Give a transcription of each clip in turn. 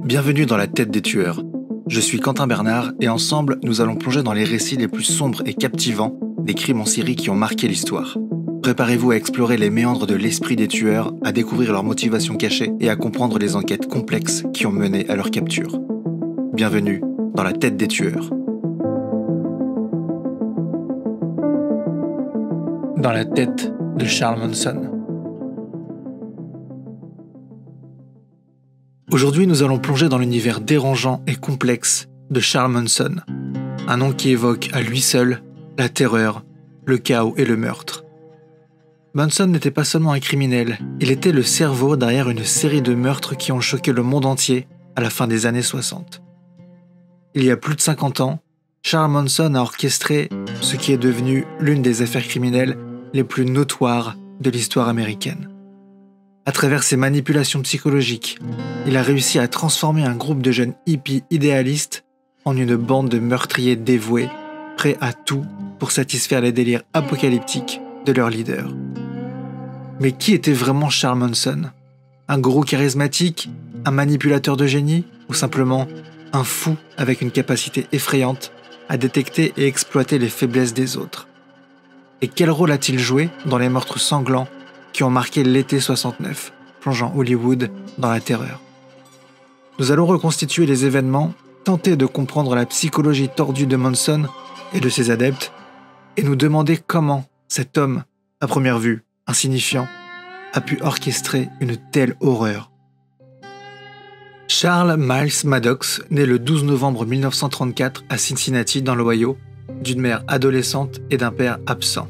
Bienvenue dans la tête des tueurs. Je suis Quentin Bernard et ensemble, nous allons plonger dans les récits les plus sombres et captivants des crimes en série qui ont marqué l'histoire. Préparez-vous à explorer les méandres de l'esprit des tueurs, à découvrir leurs motivations cachées et à comprendre les enquêtes complexes qui ont mené à leur capture. Bienvenue dans la tête des tueurs. Dans la tête de Charles Manson. Aujourd'hui, nous allons plonger dans l'univers dérangeant et complexe de Charles Manson, un nom qui évoque à lui seul la terreur, le chaos et le meurtre. Manson n'était pas seulement un criminel, il était le cerveau derrière une série de meurtres qui ont choqué le monde entier à la fin des années 60. Il y a plus de 50 ans, Charles Manson a orchestré ce qui est devenu l'une des affaires criminelles les plus notoires de l'histoire américaine. À travers ses manipulations psychologiques, il a réussi à transformer un groupe de jeunes hippies idéalistes en une bande de meurtriers dévoués, prêts à tout pour satisfaire les délires apocalyptiques de leur leader. Mais qui était vraiment Charles Manson ? Un gourou charismatique, un manipulateur de génie, ou simplement un fou avec une capacité effrayante à détecter et exploiter les faiblesses des autres ? Et quel rôle a-t-il joué dans les meurtres sanglants qui ont marqué l'été 69, plongeant Hollywood dans la terreur? Nous allons reconstituer les événements, tenter de comprendre la psychologie tordue de Manson et de ses adeptes, et nous demander comment cet homme, à première vue insignifiant, a pu orchestrer une telle horreur. Charles Miles Maddox naît le 12 novembre 1934 à Cincinnati, dans l'Ohio, d'une mère adolescente et d'un père absent.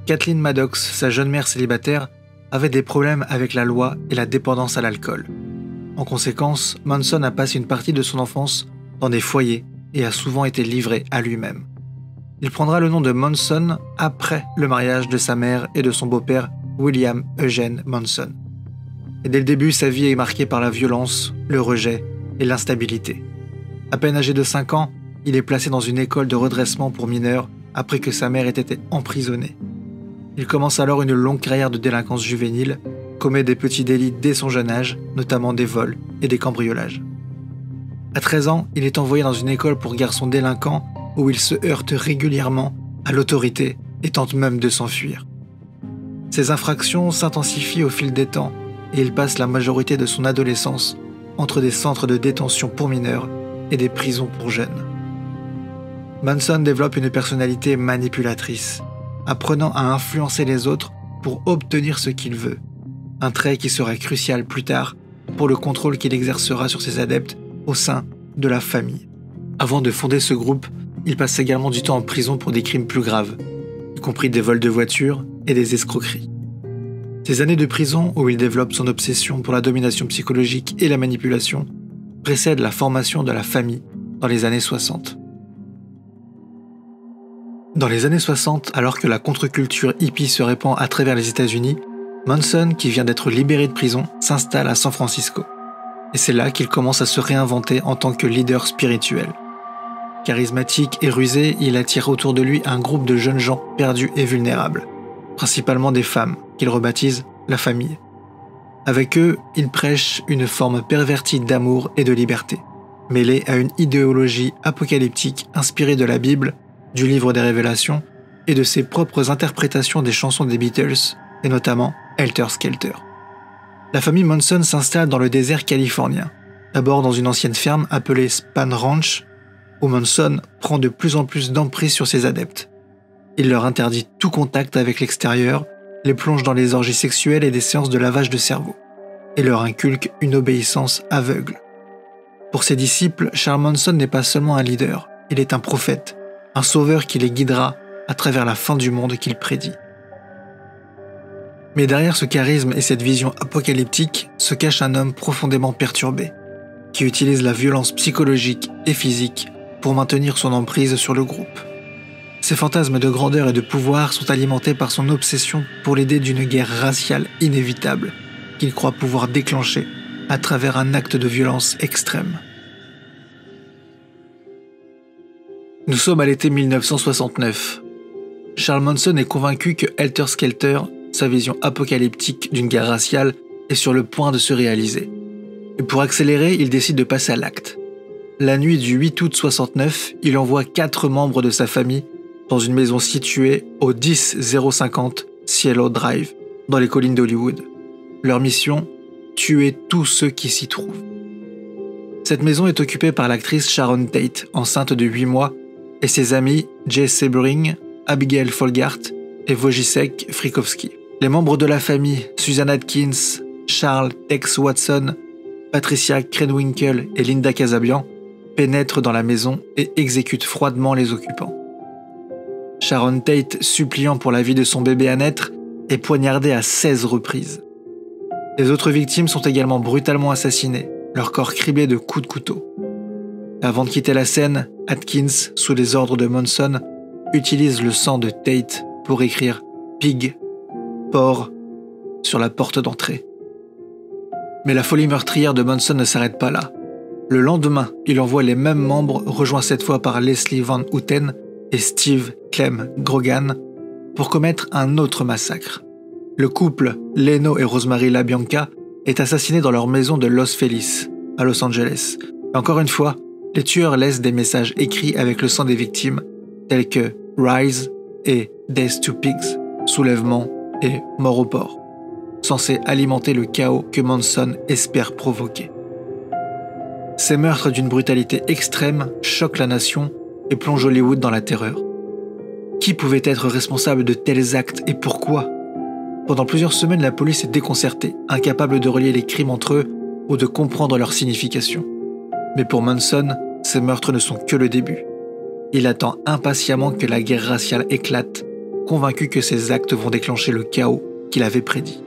Kathleen Maddox, sa jeune mère célibataire, avait des problèmes avec la loi et la dépendance à l'alcool. En conséquence, Manson a passé une partie de son enfance dans des foyers et a souvent été livré à lui-même. Il prendra le nom de Manson après le mariage de sa mère et de son beau-père William Eugene Manson. Et dès le début, sa vie est marquée par la violence, le rejet et l'instabilité. À peine âgé de 5 ans, il est placé dans une école de redressement pour mineurs après que sa mère ait été emprisonnée. Il commence alors une longue carrière de délinquance juvénile, commet des petits délits dès son jeune âge, notamment des vols et des cambriolages. À 13 ans, il est envoyé dans une école pour garçons délinquants où il se heurte régulièrement à l'autorité et tente même de s'enfuir. Ses infractions s'intensifient au fil des temps et il passe la majorité de son adolescence entre des centres de détention pour mineurs et des prisons pour jeunes. Manson développe une personnalité manipulatrice, apprenant à influencer les autres pour obtenir ce qu'il veut, un trait qui sera crucial plus tard pour le contrôle qu'il exercera sur ses adeptes au sein de la famille. Avant de fonder ce groupe, il passe également du temps en prison pour des crimes plus graves, y compris des vols de voitures et des escroqueries. Ces années de prison où il développe son obsession pour la domination psychologique et la manipulation précèdent la formation de la famille dans les années 60. Dans les années 60, alors que la contre-culture hippie se répand à travers les États-Unis, Manson, qui vient d'être libéré de prison, s'installe à San Francisco. Et c'est là qu'il commence à se réinventer en tant que leader spirituel. Charismatique et rusé, il attire autour de lui un groupe de jeunes gens perdus et vulnérables, principalement des femmes, qu'il rebaptise la famille. Avec eux, il prêche une forme pervertie d'amour et de liberté, mêlée à une idéologie apocalyptique inspirée de la Bible, du livre des Révélations et de ses propres interprétations des chansons des Beatles, et notamment Helter Skelter. La famille Manson s'installe dans le désert californien, d'abord dans une ancienne ferme appelée Span Ranch, où Manson prend de plus en plus d'emprise sur ses adeptes. Il leur interdit tout contact avec l'extérieur, les plonge dans les orgies sexuelles et des séances de lavage de cerveau, et leur inculque une obéissance aveugle. Pour ses disciples, Charles Manson n'est pas seulement un leader, il est un prophète, un sauveur qui les guidera à travers la fin du monde qu'il prédit. Mais derrière ce charisme et cette vision apocalyptique se cache un homme profondément perturbé, qui utilise la violence psychologique et physique pour maintenir son emprise sur le groupe. Ses fantasmes de grandeur et de pouvoir sont alimentés par son obsession pour l'idée d'une guerre raciale inévitable qu'il croit pouvoir déclencher à travers un acte de violence extrême. Nous sommes à l'été 1969. Charles Manson est convaincu que Helter Skelter, sa vision apocalyptique d'une guerre raciale, est sur le point de se réaliser. Et pour accélérer, il décide de passer à l'acte. La nuit du 8 août 69, il envoie 4 membres de sa famille dans une maison située au 10050 Cielo Drive, dans les collines d'Hollywood. Leur mission, tuer tous ceux qui s'y trouvent. Cette maison est occupée par l'actrice Sharon Tate, enceinte de 8 mois, et ses amis Jay Sebring, Abigail Folgart et Wojciech Frykowski. Les membres de la famille, Susan Atkins, Charles Tex Watson, Patricia Krenwinkel et Linda Kasabian, pénètrent dans la maison et exécutent froidement les occupants. Sharon Tate, suppliant pour la vie de son bébé à naître, est poignardée à 16 reprises. Les autres victimes sont également brutalement assassinées, leur corps criblé de coups de couteau. Avant de quitter la scène, Atkins, sous les ordres de Manson, utilise le sang de Tate pour écrire « Pig », porc, sur la porte d'entrée. Mais la folie meurtrière de Manson ne s'arrête pas là. Le lendemain, il envoie les mêmes membres, rejoints cette fois par Leslie Van Houten et Steve Clem Grogan, pour commettre un autre massacre. Le couple, Leno et Rosemary LaBianca, est assassiné dans leur maison de Los Feliz, à Los Angeles. Et encore une fois, les tueurs laissent des messages écrits avec le sang des victimes, tels que « Rise » et « Death to Pigs », soulèvement et mort au porc, censés alimenter le chaos que Manson espère provoquer. Ces meurtres d'une brutalité extrême choquent la nation et plongent Hollywood dans la terreur. Qui pouvait être responsable de tels actes et pourquoi ? Pendant plusieurs semaines, la police est déconcertée, incapable de relier les crimes entre eux ou de comprendre leur signification. Mais pour Manson, ces meurtres ne sont que le début. Il attend impatiemment que la guerre raciale éclate, convaincu que ces actes vont déclencher le chaos qu'il avait prédit.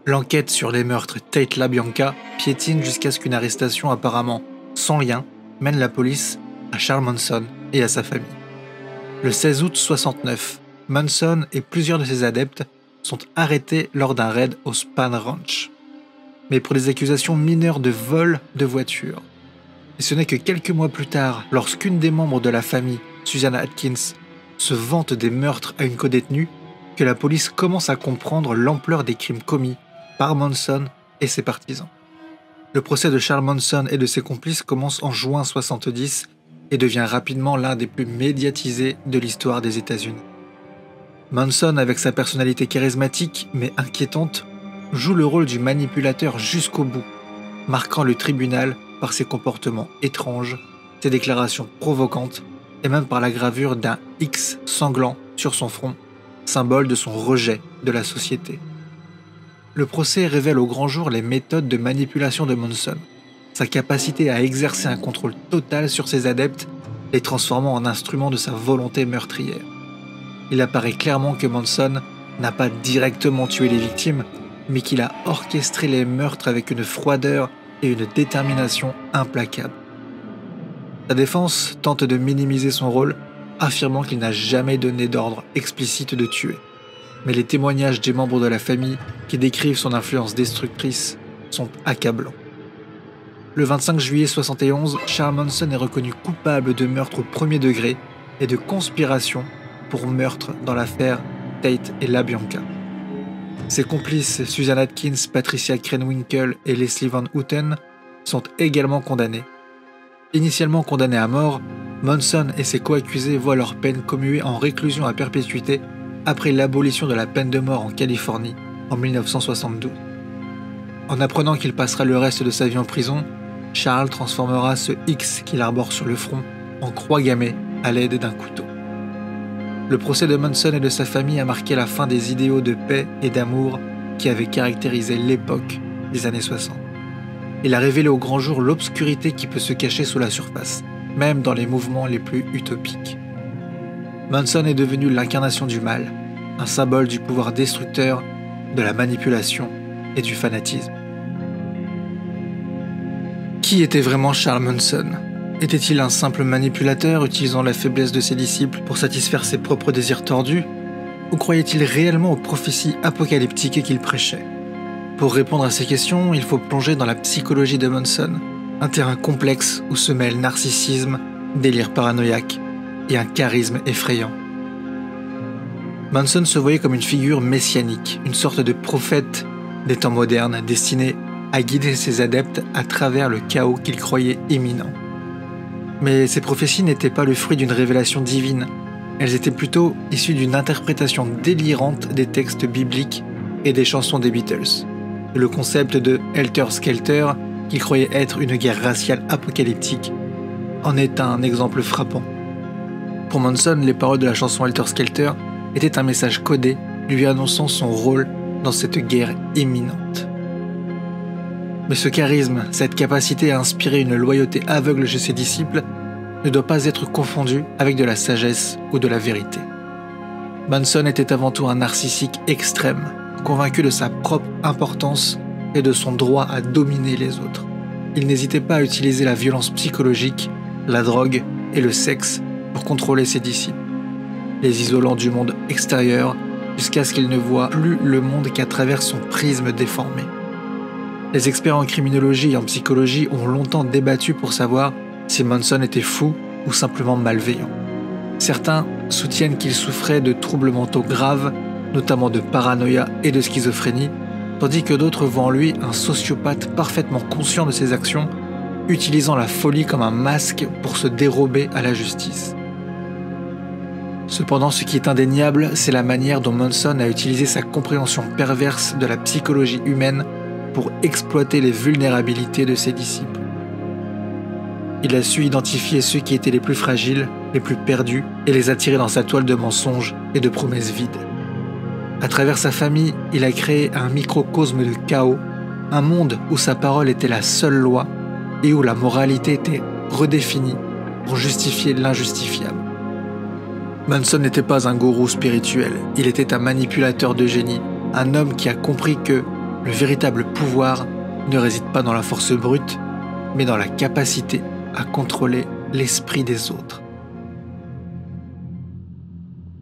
L'enquête sur les meurtres Tate LaBianca piétine jusqu'à ce qu'une arrestation apparemment sans lien mène la police à Charles Manson et à sa famille. Le 16 août 69, Manson et plusieurs de ses adeptes sont arrêtés lors d'un raid au Spahn Ranch, mais pour des accusations mineures de vol de voiture. Et ce n'est que quelques mois plus tard, lorsqu'une des membres de la famille, Susanna Atkins, se vante des meurtres à une codétenue, que la police commence à comprendre l'ampleur des crimes commis par Manson et ses partisans. Le procès de Charles Manson et de ses complices commence en juin 70 et devient rapidement l'un des plus médiatisés de l'histoire des États-Unis. Manson, avec sa personnalité charismatique mais inquiétante, joue le rôle du manipulateur jusqu'au bout, marquant le tribunal par ses comportements étranges, ses déclarations provocantes et même par la gravure d'un X sanglant sur son front, symbole de son rejet de la société. Le procès révèle au grand jour les méthodes de manipulation de Manson, sa capacité à exercer un contrôle total sur ses adeptes, les transformant en instruments de sa volonté meurtrière. Il apparaît clairement que Manson n'a pas directement tué les victimes, mais qu'il a orchestré les meurtres avec une froideur et une détermination implacables. Sa défense tente de minimiser son rôle, affirmant qu'il n'a jamais donné d'ordre explicite de tuer. Mais les témoignages des membres de la famille qui décrivent son influence destructrice sont accablants. Le 25 juillet 71, Charles Manson est reconnu coupable de meurtre au premier degré et de conspiration pour meurtre dans l'affaire Tate et LaBianca. Ses complices Susan Atkins, Patricia Krenwinkel et Leslie Van Houten sont également condamnés. Initialement condamnés à mort, Manson et ses coaccusés voient leur peine commuée en réclusion à perpétuité après l'abolition de la peine de mort en Californie en 1972. En apprenant qu'il passera le reste de sa vie en prison, Charles transformera ce X qu'il arbore sur le front en croix gammée à l'aide d'un couteau. Le procès de Manson et de sa famille a marqué la fin des idéaux de paix et d'amour qui avaient caractérisé l'époque des années 60. Il a révélé au grand jour l'obscurité qui peut se cacher sous la surface, même dans les mouvements les plus utopiques. Manson est devenu l'incarnation du mal, un symbole du pouvoir destructeur, de la manipulation et du fanatisme. Qui était vraiment Charles Manson ? Était-il un simple manipulateur utilisant la faiblesse de ses disciples pour satisfaire ses propres désirs tordus ? Ou croyait-il réellement aux prophéties apocalyptiques qu'il prêchait ? Pour répondre à ces questions, il faut plonger dans la psychologie de Manson, un terrain complexe où se mêlent narcissisme, délire paranoïaque et un charisme effrayant. Manson se voyait comme une figure messianique, une sorte de prophète des temps modernes destinés à guider ses adeptes à travers le chaos qu'ils croyaient imminent. Mais ces prophéties n'étaient pas le fruit d'une révélation divine, elles étaient plutôt issues d'une interprétation délirante des textes bibliques et des chansons des Beatles. Le concept de Helter Skelter, qu'ils croyaient être une guerre raciale apocalyptique, en est un exemple frappant. Pour Manson, les paroles de la chanson Helter Skelter étaient un message codé lui annonçant son rôle dans cette guerre imminente. Mais ce charisme, cette capacité à inspirer une loyauté aveugle chez ses disciples, ne doit pas être confondu avec de la sagesse ou de la vérité. Manson était avant tout un narcissique extrême, convaincu de sa propre importance et de son droit à dominer les autres. Il n'hésitait pas à utiliser la violence psychologique, la drogue et le sexe pour contrôler ses disciples, les isolant du monde extérieur jusqu'à ce qu'ils ne voient plus le monde qu'à travers son prisme déformé. Les experts en criminologie et en psychologie ont longtemps débattu pour savoir si Manson était fou ou simplement malveillant. Certains soutiennent qu'il souffrait de troubles mentaux graves, notamment de paranoïa et de schizophrénie, tandis que d'autres voient en lui un sociopathe parfaitement conscient de ses actions, utilisant la folie comme un masque pour se dérober à la justice. Cependant, ce qui est indéniable, c'est la manière dont Manson a utilisé sa compréhension perverse de la psychologie humaine pour exploiter les vulnérabilités de ses disciples. Il a su identifier ceux qui étaient les plus fragiles, les plus perdus, et les attirer dans sa toile de mensonges et de promesses vides. À travers sa famille, il a créé un microcosme de chaos, un monde où sa parole était la seule loi et où la moralité était redéfinie pour justifier l'injustifiable. Manson n'était pas un gourou spirituel, il était un manipulateur de génie, un homme qui a compris que le véritable pouvoir ne réside pas dans la force brute, mais dans la capacité à contrôler l'esprit des autres.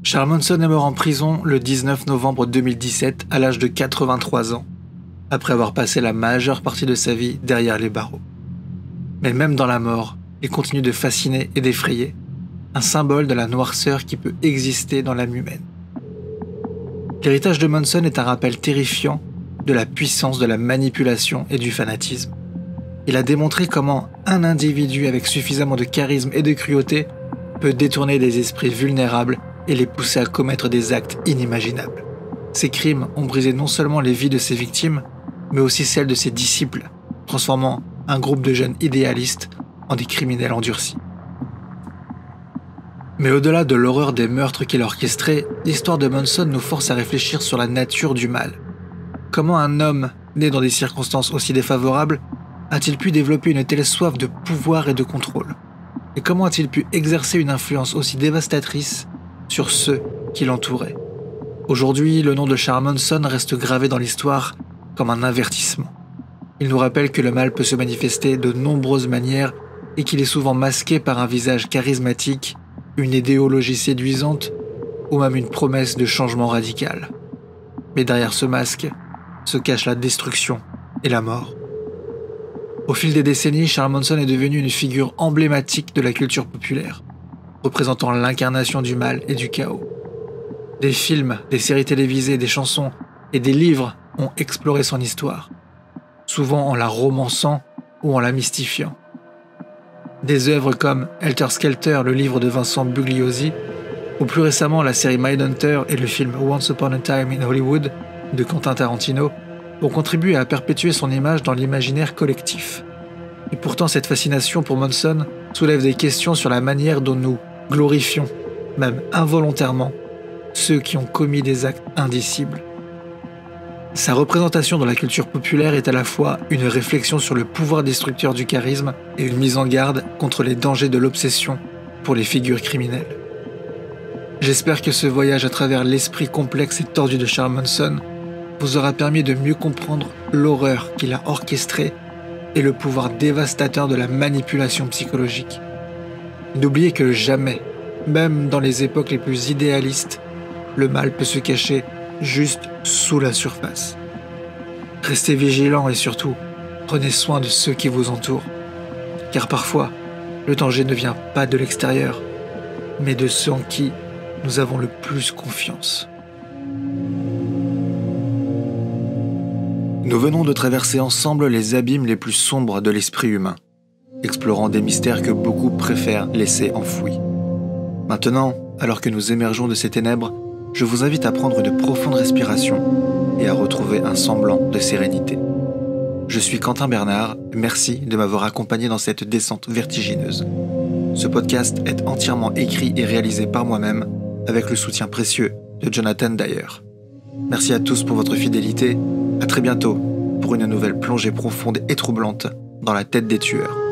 Charles Manson est mort en prison le 19 novembre 2017 à l'âge de 83 ans, après avoir passé la majeure partie de sa vie derrière les barreaux. Mais même dans la mort, il continue de fasciner et d'effrayer, un symbole de la noirceur qui peut exister dans l'âme humaine. L'héritage de Manson est un rappel terrifiant de la puissance de la manipulation et du fanatisme. Il a démontré comment un individu avec suffisamment de charisme et de cruauté peut détourner des esprits vulnérables et les pousser à commettre des actes inimaginables. Ces crimes ont brisé non seulement les vies de ses victimes, mais aussi celles de ses disciples, transformant un groupe de jeunes idéalistes en des criminels endurcis. Mais au-delà de l'horreur des meurtres qu'il orchestrait, l'histoire de Manson nous force à réfléchir sur la nature du mal. Comment un homme, né dans des circonstances aussi défavorables, a-t-il pu développer une telle soif de pouvoir et de contrôle? Et comment a-t-il pu exercer une influence aussi dévastatrice sur ceux qui l'entouraient? Aujourd'hui, le nom de Charles Manson reste gravé dans l'histoire comme un avertissement. Il nous rappelle que le mal peut se manifester de nombreuses manières et qu'il est souvent masqué par un visage charismatique, une idéologie séduisante ou même une promesse de changement radical. Mais derrière ce masque se cache la destruction et la mort. Au fil des décennies, Charles Manson est devenu une figure emblématique de la culture populaire, représentant l'incarnation du mal et du chaos. Des films, des séries télévisées, des chansons et des livres ont exploré son histoire, souvent en la romançant ou en la mystifiant. Des œuvres comme Helter Skelter, le livre de Vincent Bugliosi, ou plus récemment la série Mindhunter et le film Once Upon a Time in Hollywood de Quentin Tarantino ont contribué à perpétuer son image dans l'imaginaire collectif. Et pourtant, cette fascination pour Manson soulève des questions sur la manière dont nous glorifions, même involontairement, ceux qui ont commis des actes indicibles. Sa représentation dans la culture populaire est à la fois une réflexion sur le pouvoir destructeur du charisme et une mise en garde contre les dangers de l'obsession pour les figures criminelles. J'espère que ce voyage à travers l'esprit complexe et tordu de Charles Manson vous aura permis de mieux comprendre l'horreur qu'il a orchestrée et le pouvoir dévastateur de la manipulation psychologique. N'oubliez que jamais, même dans les époques les plus idéalistes, le mal peut se cacher juste sous la surface. Restez vigilants et surtout, prenez soin de ceux qui vous entourent. Car parfois, le danger ne vient pas de l'extérieur, mais de ceux en qui nous avons le plus confiance. Nous venons de traverser ensemble les abîmes les plus sombres de l'esprit humain, explorant des mystères que beaucoup préfèrent laisser enfouis. Maintenant, alors que nous émergeons de ces ténèbres, je vous invite à prendre de profondes respirations et à retrouver un semblant de sérénité. Je suis Quentin Bernard, merci de m'avoir accompagné dans cette descente vertigineuse. Ce podcast est entièrement écrit et réalisé par moi-même, avec le soutien précieux de Jonathan Dyer. Merci à tous pour votre fidélité, à très bientôt pour une nouvelle plongée profonde et troublante dans la tête des tueurs.